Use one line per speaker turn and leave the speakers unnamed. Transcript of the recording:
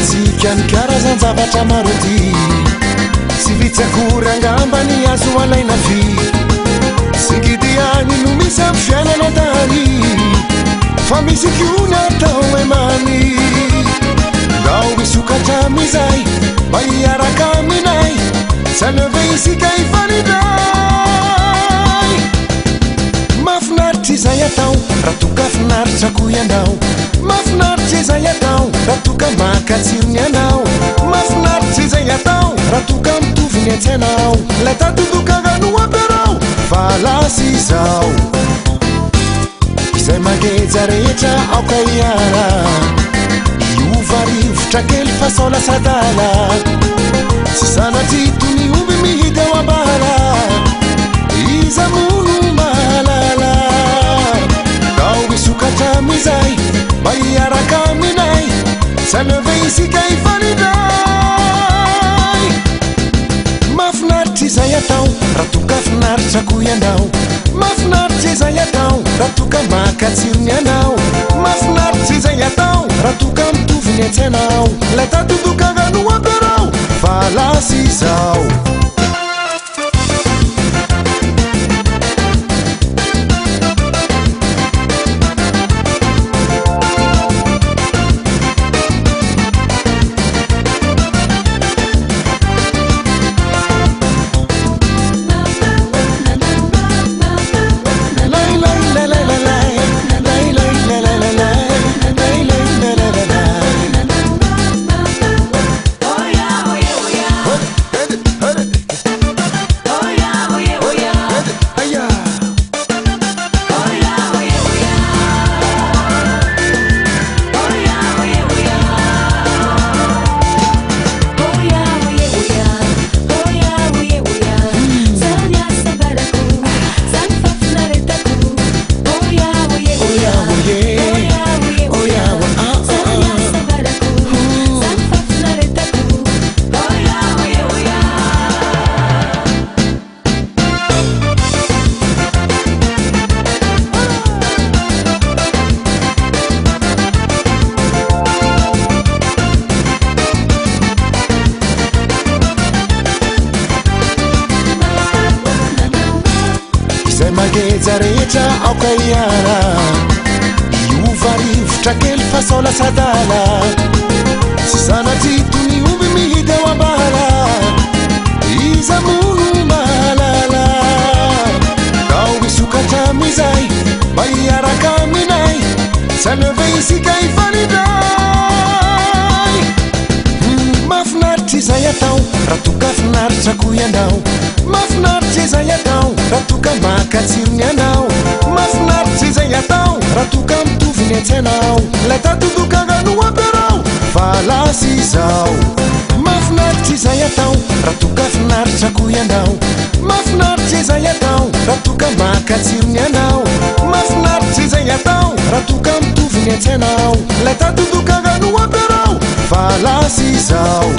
Sikan karazan zavatra maro ty Sy vitsakory angambany azo alaina vy Singidy agny no misy amin'ny fiainana tany Fa misy koa ny atao emany Ndao isokatra amizay mba hiaraka aminay Sanave isika ifaniday Mahafinaritra izay atao raha toka finaritra ko ianao Mahafinaritra izay atao raha toka makatsirony anao Mahafinaritra izay atao raha toka mitovy ny antsainao Lay tatodokagna no amperao fa lasy izao Izay mangeja rehetra aoka iara Iova rivotra kely fa sao lasa dala Tsy sanatry tony omby mihidy ao ambala Iza mono mahalala Ndao isokatra amizay mba hiaraka aminay Sanave isika ifaniday Mahafinaritra izay atao raha toka finaritra ko ianao Mahafinaritra izay atao raha toka makatsirony anao Mahafinaritra izay atao raha toka mitovy ny antsainao Lay tatodokagna no amperao fa lasy izao Mangeja rehetra aoka iara Iova rivotra kely fa sao lasa dala Tsy sanatry tony omby mihidy ao ambala Iza mono mahalala Ndao isokatra amizay mba hiaraka aminay Sanave isika ifaniday Mahafinaritra izay atao raha toka finaritra ko ianao Mahafinaritra izay atao raha toka makatsirony anao Mahafinaritra izay atao raha toka mitovy ny antsainao Lay tatodokagna no amperao fa lasy izao Mahafinaritra izay atao raha toka finaritra ko ianao Mahafinaritra izay atao raha toka makatsirony anao Mahafinaritra izay atao raha toka mitovy ny antsainao Lay tatodokagna no amperao fa lasy izao